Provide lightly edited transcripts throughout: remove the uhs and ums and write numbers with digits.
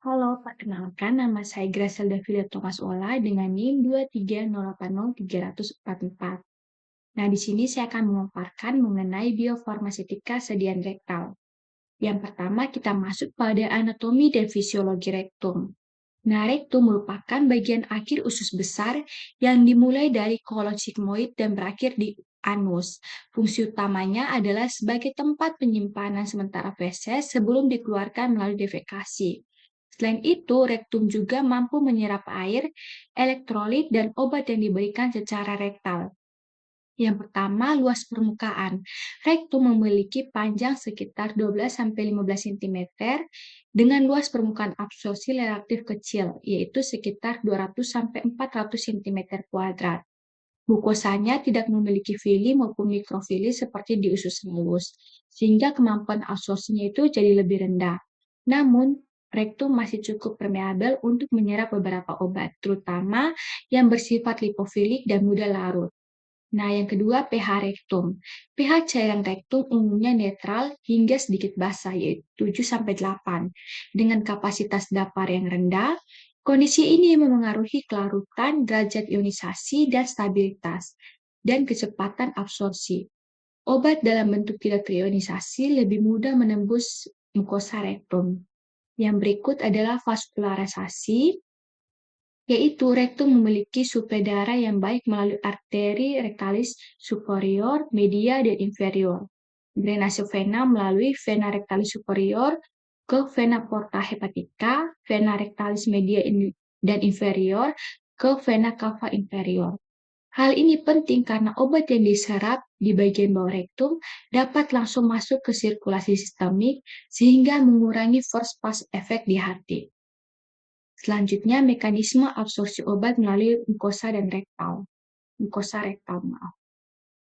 Halo, perkenalkan nama saya Gracelda Filia Thomas Ola dengan NIM 230803044. Nah, di sini saya akan memaparkan mengenai biofarmasetika sedian rektal. Yang pertama, kita masuk pada anatomi dan fisiologi rektum. Nah, rektum merupakan bagian akhir usus besar yang dimulai dari kolon sigmoid dan berakhir di anus. Fungsi utamanya adalah sebagai tempat penyimpanan sementara feses sebelum dikeluarkan melalui defekasi. Selain itu, rektum juga mampu menyerap air, elektrolit, dan obat yang diberikan secara rektal. Yang pertama, luas permukaan. Rektum memiliki panjang sekitar 12-15 cm dengan luas permukaan absorpsi relatif kecil, yaitu sekitar 200-400 cm kuadrat. Mukosanya tidak memiliki fili maupun mikrofili seperti di usus halus, sehingga kemampuan absorpsinya itu jadi lebih rendah. Namun, rektum masih cukup permeabel untuk menyerap beberapa obat, terutama yang bersifat lipofilik dan mudah larut. Nah, yang kedua, pH rektum. pH cairan rektum umumnya netral hingga sedikit basa, yaitu 7-8. Dengan kapasitas dapar yang rendah, kondisi ini memengaruhi kelarutan, derajat ionisasi, dan stabilitas, dan kecepatan absorpsi. Obat dalam bentuk tidak terionisasi lebih mudah menembus mukosa rektum. Yang berikut adalah vaskularisasi, yaitu rektum memiliki suplai darah yang baik melalui arteri rektalis superior, media, dan inferior. Drainase vena melalui vena rectalis superior ke vena porta hepatica, vena rectalis media dan inferior ke vena cava inferior. Hal ini penting karena obat yang diserap di bagian bawah rektum dapat langsung masuk ke sirkulasi sistemik sehingga mengurangi first pass effect di hati. Selanjutnya, mekanisme absorpsi obat melalui mukosa dan rektal. Mukosa rektal, maaf.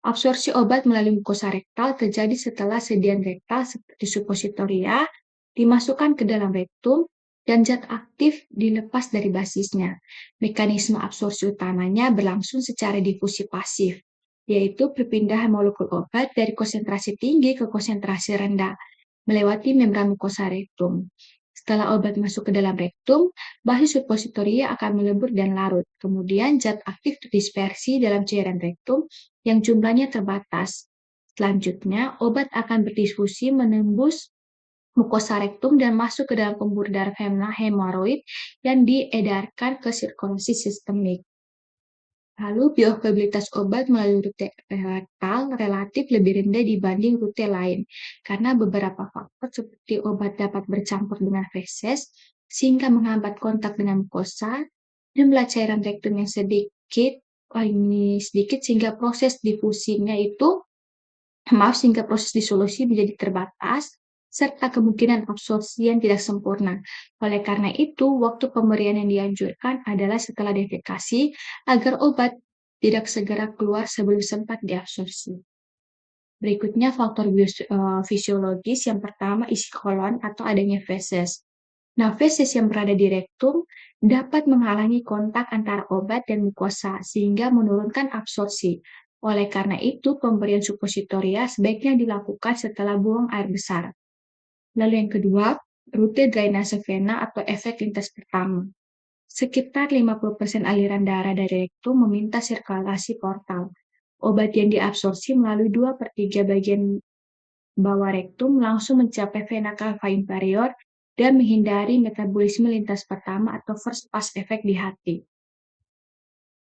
Absorpsi obat melalui mukosa rektal terjadi setelah sedian rektal seperti suppositoria dimasukkan ke dalam rektum dan zat aktif dilepas dari basisnya. Mekanisme absorpsi utamanya berlangsung secara difusi pasif, yaitu perpindahan molekul obat dari konsentrasi tinggi ke konsentrasi rendah melewati membran mukosa rektum. Setelah obat masuk ke dalam rektum, basis suppositoria akan melebur dan larut. Kemudian zat aktif terdispersi dalam cairan rektum yang jumlahnya terbatas. Selanjutnya, obat akan berdifusi menembus mukosa rektum dan masuk ke dalam pembuluh darah vena hemoroid yang diedarkan ke sirkulasi sistemik. Lalu, bioavailabilitas obat melalui rute rektal relatif lebih rendah dibanding rute lain, karena beberapa faktor seperti obat dapat bercampur dengan feses, sehingga menghambat kontak dengan mukosa, jumlah cairan rektum yang sedikit, sehingga proses difusinya itu, sehingga proses disolusi menjadi terbatas, serta kemungkinan absorpsi yang tidak sempurna. Oleh karena itu, waktu pemberian yang dianjurkan adalah setelah defekasi agar obat tidak segera keluar sebelum sempat diabsorpsi. Berikutnya faktor fisiologis. Yang pertama, isi kolon atau adanya feses. Nah, feses yang berada di rektum dapat menghalangi kontak antara obat dan mukosa sehingga menurunkan absorpsi. Oleh karena itu, pemberian suppositoria sebaiknya dilakukan setelah buang air besar. Lalu yang kedua, rute drainase vena atau efek lintas pertama. Sekitar 50% aliran darah dari rektum meminta sirkulasi portal. Obat yang diabsorpsi melalui 2/3 bagian bawah rektum langsung mencapai vena cava inferior dan menghindari metabolisme lintas pertama atau first pass effect di hati.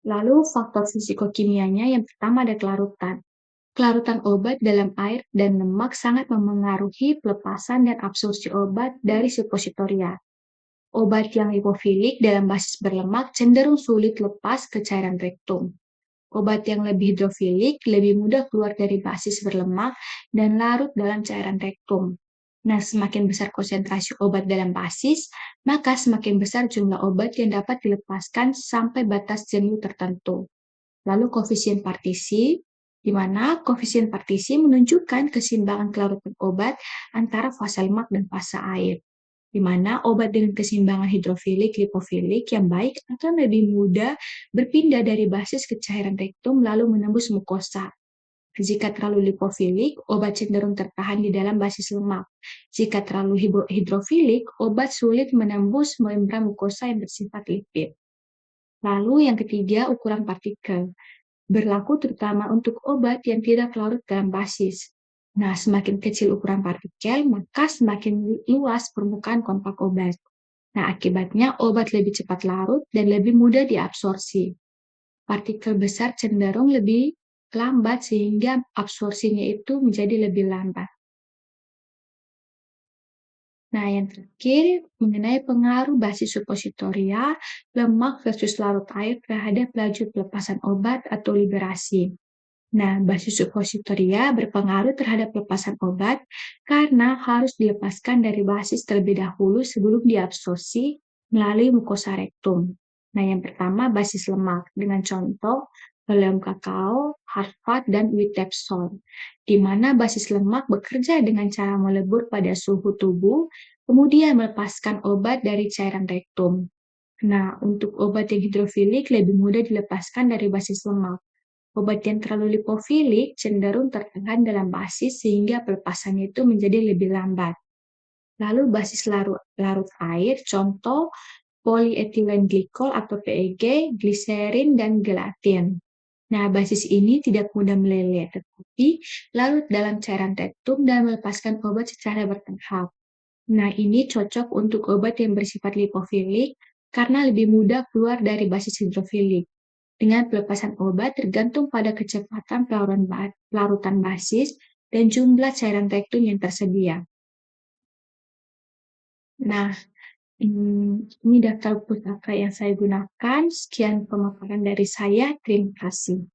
Lalu faktor fisikokimianya yang pertama ada kelarutan. Kelarutan obat dalam air dan lemak sangat memengaruhi pelepasan dan absorpsi obat dari suppositoria. Obat yang lipofilik dalam basis berlemak cenderung sulit lepas ke cairan rektum. Obat yang lebih hidrofilik lebih mudah keluar dari basis berlemak dan larut dalam cairan rektum. Nah, semakin besar konsentrasi obat dalam basis, maka semakin besar jumlah obat yang dapat dilepaskan sampai batas jenuh tertentu. Lalu koefisien partisi, di mana koefisien partisi menunjukkan keseimbangan kelarutan obat antara fase lemak dan fase air, di mana obat dengan keseimbangan hidrofilik-lipofilik yang baik akan lebih mudah berpindah dari basis ke cairan rektum lalu menembus mukosa. Jika terlalu lipofilik, obat cenderung tertahan di dalam basis lemak. Jika terlalu hidrofilik, obat sulit menembus membran mukosa yang bersifat lipid. Lalu yang ketiga, ukuran partikel. Berlaku terutama untuk obat yang tidak larut dalam basis. Nah, semakin kecil ukuran partikel, maka semakin luas permukaan kontak obat. Nah, akibatnya obat lebih cepat larut dan lebih mudah diabsorpsi. Partikel besar cenderung lebih lambat sehingga absorpsinya itu menjadi lebih lambat. Nah, yang terakhir mengenai pengaruh basis suppositoria, lemak versus larut air terhadap laju pelepasan obat atau liberasi. Nah, basis suppositoria berpengaruh terhadap pelepasan obat karena harus dilepaskan dari basis terlebih dahulu sebelum diabsorpsi melalui mukosa rektum. Nah, yang pertama basis lemak dengan contoh lem kakao, harfat, dan witepsol, di mana basis lemak bekerja dengan cara melebur pada suhu tubuh, kemudian melepaskan obat dari cairan rektum. Nah, untuk obat yang hidrofilik lebih mudah dilepaskan dari basis lemak. Obat yang terlalu lipofilik cenderung tertahan dalam basis sehingga pelepasannya itu menjadi lebih lambat. Lalu basis larut air, contoh polyethylene glycol atau PEG, gliserin, dan gelatin. Nah, basis ini tidak mudah meleleh, tetapi larut dalam cairan rektum dan melepaskan obat secara bertahap. Nah, ini cocok untuk obat yang bersifat lipofilik karena lebih mudah keluar dari basis hidrofilik. Dengan pelepasan obat tergantung pada kecepatan pelarutan basis dan jumlah cairan rektum yang tersedia. Nah, ini daftar pustaka yang saya gunakan. Sekian pemaparan dari saya. Terima kasih.